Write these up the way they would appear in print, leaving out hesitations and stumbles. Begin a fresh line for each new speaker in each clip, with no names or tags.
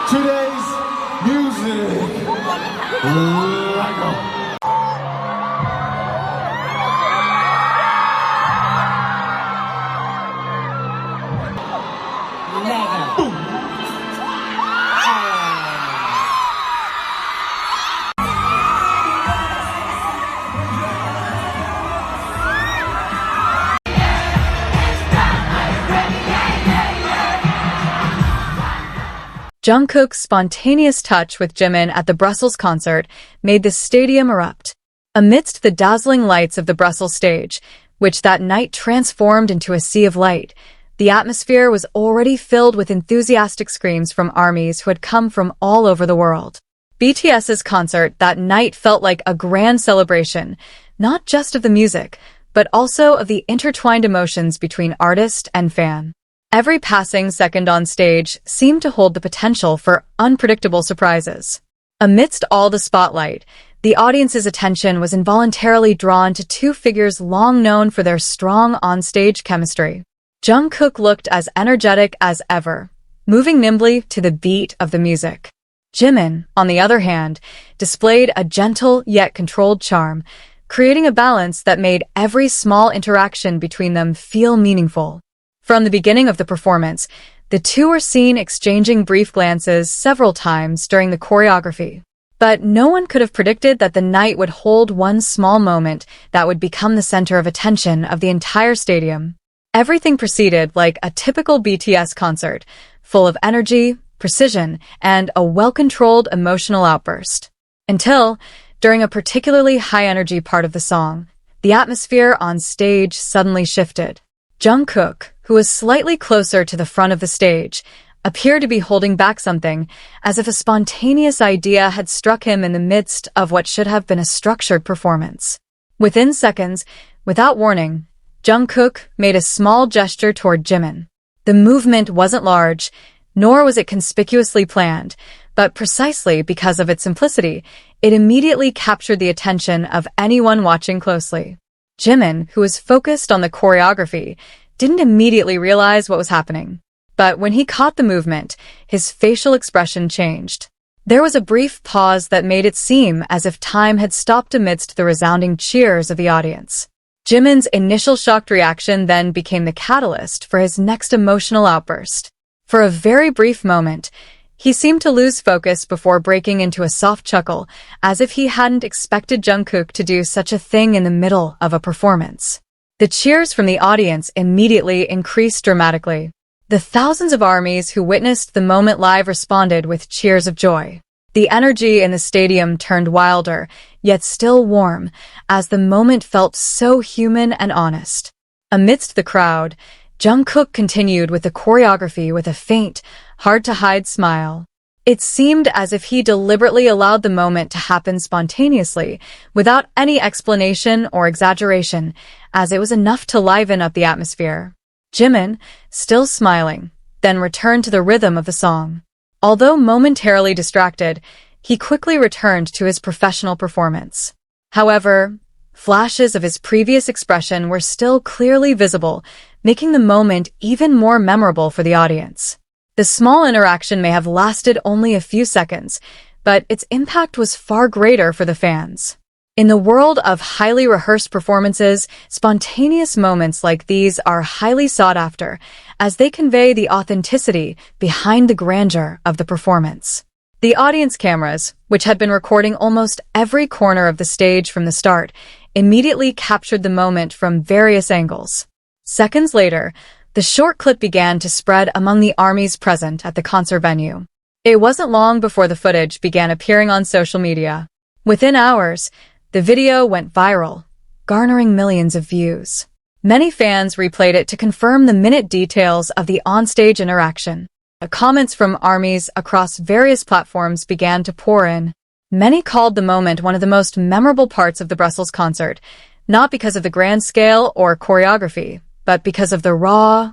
today's music. Lego.
Jungkook's spontaneous touch with Jimin at the Brussels concert made the stadium erupt. Amidst the dazzling lights of the Brussels stage, which that night transformed into a sea of light, the atmosphere was already filled with enthusiastic screams from armies who had come from all over the world. BTS's concert that night felt like a grand celebration, not just of the music, but also of the intertwined emotions between artist and fan. Every passing second on stage seemed to hold the potential for unpredictable surprises. Amidst all the spotlight, the audience's attention was involuntarily drawn to two figures long known for their strong on-stage chemistry. Jungkook looked as energetic as ever, moving nimbly to the beat of the music. Jimin, on the other hand, displayed a gentle yet controlled charm, creating a balance that made every small interaction between them feel meaningful. From the beginning of the performance, the two were seen exchanging brief glances several times during the choreography. But no one could have predicted that the night would hold one small moment that would become the center of attention of the entire stadium. Everything proceeded like a typical BTS concert, full of energy, precision, and a well-controlled emotional outburst. Until, during a particularly high-energy part of the song, the atmosphere on stage suddenly shifted. Jungkook, who was slightly closer to the front of the stage, appeared to be holding back something, as if a spontaneous idea had struck him in the midst of what should have been a structured performance. Within seconds, without warning, Jungkook made a small gesture toward Jimin. The movement wasn't large, nor was it conspicuously planned, but precisely because of its simplicity, it immediately captured the attention of anyone watching closely. Jimin, who was focused on the choreography, didn't immediately realize what was happening. But when he caught the movement, his facial expression changed. There was a brief pause that made it seem as if time had stopped amidst the resounding cheers of the audience. Jimin's initial shocked reaction then became the catalyst for his next emotional outburst. For a very brief moment, he seemed to lose focus before breaking into a soft chuckle, as if he hadn't expected Jungkook to do such a thing in the middle of a performance. The cheers from the audience immediately increased dramatically. The thousands of armies who witnessed the moment live responded with cheers of joy. The energy in the stadium turned wilder, yet still warm, as the moment felt so human and honest. Amidst the crowd, Jungkook continued with the choreography with a faint, hard-to-hide smile. It seemed as if he deliberately allowed the moment to happen spontaneously, without any explanation or exaggeration, as it was enough to liven up the atmosphere. Jimin, still smiling, then returned to the rhythm of the song. Although momentarily distracted, he quickly returned to his professional performance. However, flashes of his previous expression were still clearly visible, making the moment even more memorable for the audience. The small interaction may have lasted only a few seconds, but its impact was far greater for the fans. In the world of highly rehearsed performances, spontaneous moments like these are highly sought after, as they convey the authenticity behind the grandeur of the performance. The audience cameras, which had been recording almost every corner of the stage from the start, immediately captured the moment from various angles. Seconds later, the short clip began to spread among the armies present at the concert venue. It wasn't long before the footage began appearing on social media. Within hours, the video went viral, garnering millions of views. Many fans replayed it to confirm the minute details of the onstage interaction. Comments from armies across various platforms began to pour in. Many called the moment one of the most memorable parts of the Brussels concert, not because of the grand scale or choreography, but because of the raw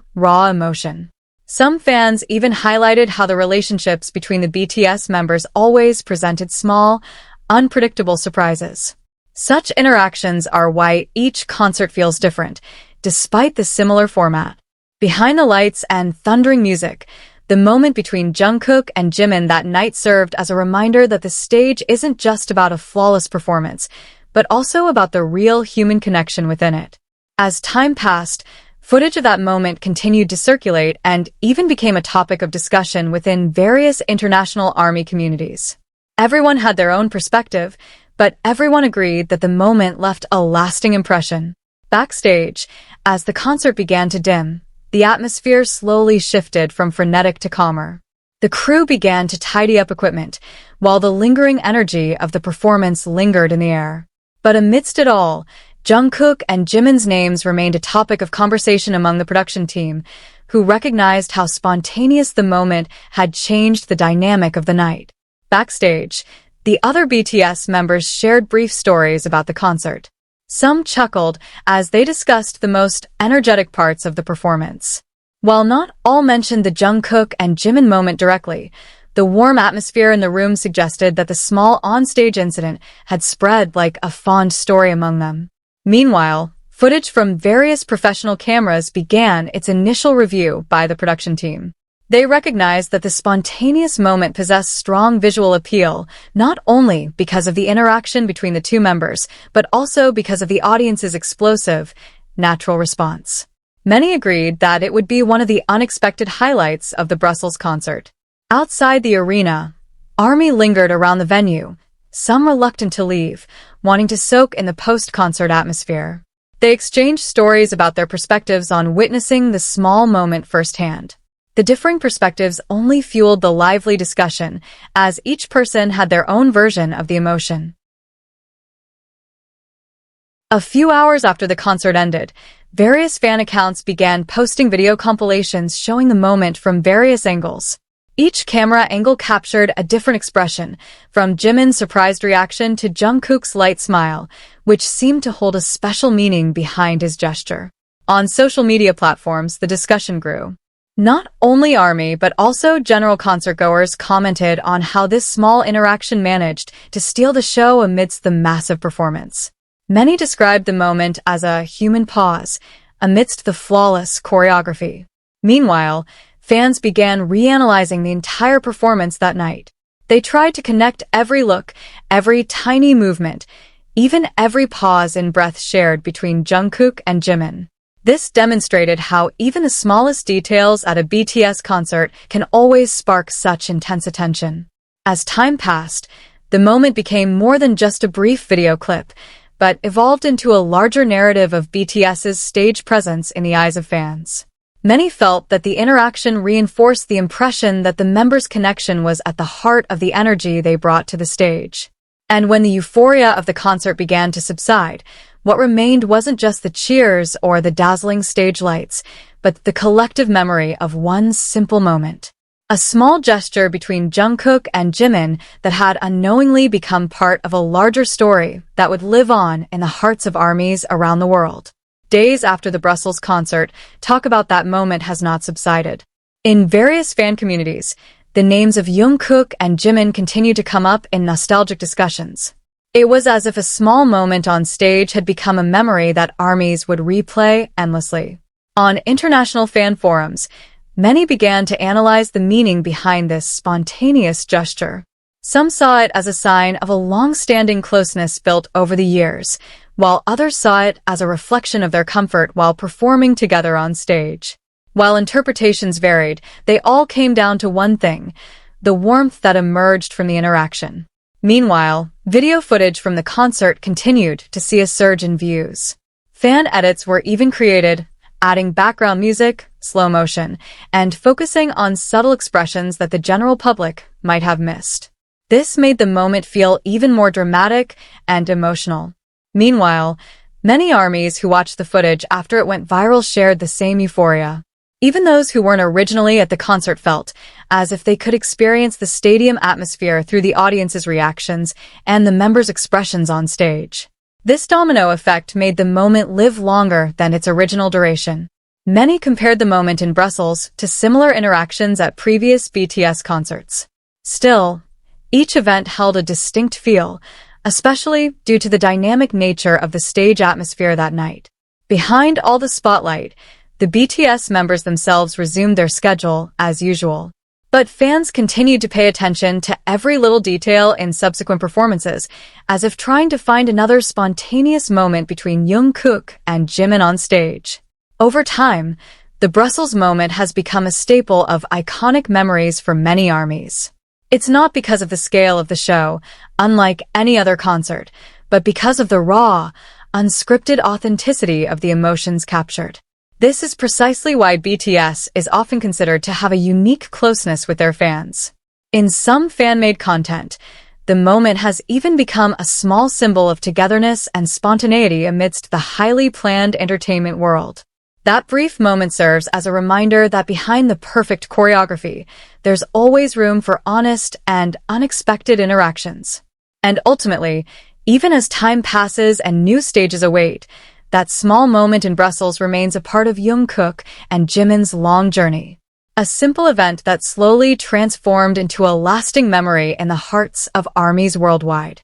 emotion. Some fans even highlighted how the relationships between the BTS members always presented small, unpredictable surprises. Such interactions are why each concert feels different, despite the similar format. Behind the lights and thundering music, The moment between Jungkook and Jimin that night served as a reminder that the stage isn't just about a flawless performance, but also about the real human connection within it. As time passed, footage of that moment continued to circulate and even became a topic of discussion within various international ARMY communities. Everyone had their own perspective, but everyone agreed that the moment left a lasting impression. Backstage, as the concert began to dim, the atmosphere slowly shifted from frenetic to calmer. The crew began to tidy up equipment, while the lingering energy of the performance lingered in the air. But amidst it all, Jungkook and Jimin's names remained a topic of conversation among the production team, who recognized how spontaneous the moment had changed the dynamic of the night. Backstage, the other BTS members shared brief stories about the concert. Some chuckled as they discussed the most energetic parts of the performance. While not all mentioned the Jungkook and Jimin moment directly, the warm atmosphere in the room suggested that the small on-stage incident had spread like a fond story among them. Meanwhile, footage from various professional cameras began its initial review by the production team. They recognized that the spontaneous moment possessed strong visual appeal, not only because of the interaction between the two members, but also because of the audience's explosive, natural response. Many agreed that it would be one of the unexpected highlights of the Brussels concert. Outside the arena, ARMY lingered around the venue, some reluctant to leave, wanting to soak in the post-concert atmosphere. They exchanged stories about their perspectives on witnessing the small moment firsthand. The differing perspectives only fueled the lively discussion, as each person had their own version of the emotion. A few hours after the concert ended, various fan accounts began posting video compilations showing the moment from various angles. Each camera angle captured a different expression, from Jimin's surprised reaction to Jungkook's light smile, which seemed to hold a special meaning behind his gesture. On social media platforms, the discussion grew. Not only ARMY, but also general concertgoers commented on how this small interaction managed to steal the show amidst the massive performance. Many described the moment as a human pause amidst the flawless choreography. Meanwhile, fans began reanalyzing the entire performance that night. They tried to connect every look, every tiny movement, even every pause and breath shared between Jungkook and Jimin. This demonstrated how even the smallest details at a BTS concert can always spark such intense attention. As time passed, the moment became more than just a brief video clip, but evolved into a larger narrative of BTS's stage presence in the eyes of fans. Many felt that the interaction reinforced the impression that the members' connection was at the heart of the energy they brought to the stage. And when the euphoria of the concert began to subside, what remained wasn't just the cheers or the dazzling stage lights, but the collective memory of one simple moment. A small gesture between Jungkook and Jimin that had unknowingly become part of a larger story that would live on in the hearts of ARMYs around the world. Days after the Brussels concert, talk about that moment has not subsided. In various fan communities, the names of Jungkook and Jimin continue to come up in nostalgic discussions. It was as if a small moment on stage had become a memory that ARMYs would replay endlessly. On international fan forums, many began to analyze the meaning behind this spontaneous gesture. Some saw it as a sign of a long-standing closeness built over the years, while others saw it as a reflection of their comfort while performing together on stage. While interpretations varied, they all came down to one thing: the warmth that emerged from the interaction. Meanwhile, video footage from the concert continued to see a surge in views. Fan edits were even created, adding background music, slow motion, and focusing on subtle expressions that the general public might have missed. This made the moment feel even more dramatic and emotional. Meanwhile, many ARMYs who watched the footage after it went viral shared the same euphoria. Even those who weren't originally at the concert felt as if they could experience the stadium atmosphere through the audience's reactions and the members' expressions on stage. This domino effect made the moment live longer than its original duration. Many compared the moment in Brussels to similar interactions at previous BTS concerts. Still, each event held a distinct feel, especially due to the dynamic nature of the stage atmosphere that night. Behind all the spotlight, the BTS members themselves resumed their schedule as usual. But fans continued to pay attention to every little detail in subsequent performances, as if trying to find another spontaneous moment between Jungkook and Jimin on stage. Over time, the Brussels moment has become a staple of iconic memories for many armies. It's not because of the scale of the show, unlike any other concert, but because of the raw, unscripted authenticity of the emotions captured. This is precisely why BTS is often considered to have a unique closeness with their fans. In some fan-made content, the moment has even become a small symbol of togetherness and spontaneity amidst the highly planned entertainment world. That brief moment serves as a reminder that behind the perfect choreography, there's always room for honest and unexpected interactions. And ultimately, even as time passes and new stages await, that small moment in Brussels remains a part of Jungkook and Jimin's long journey. A simple event that slowly transformed into a lasting memory in the hearts of armies worldwide.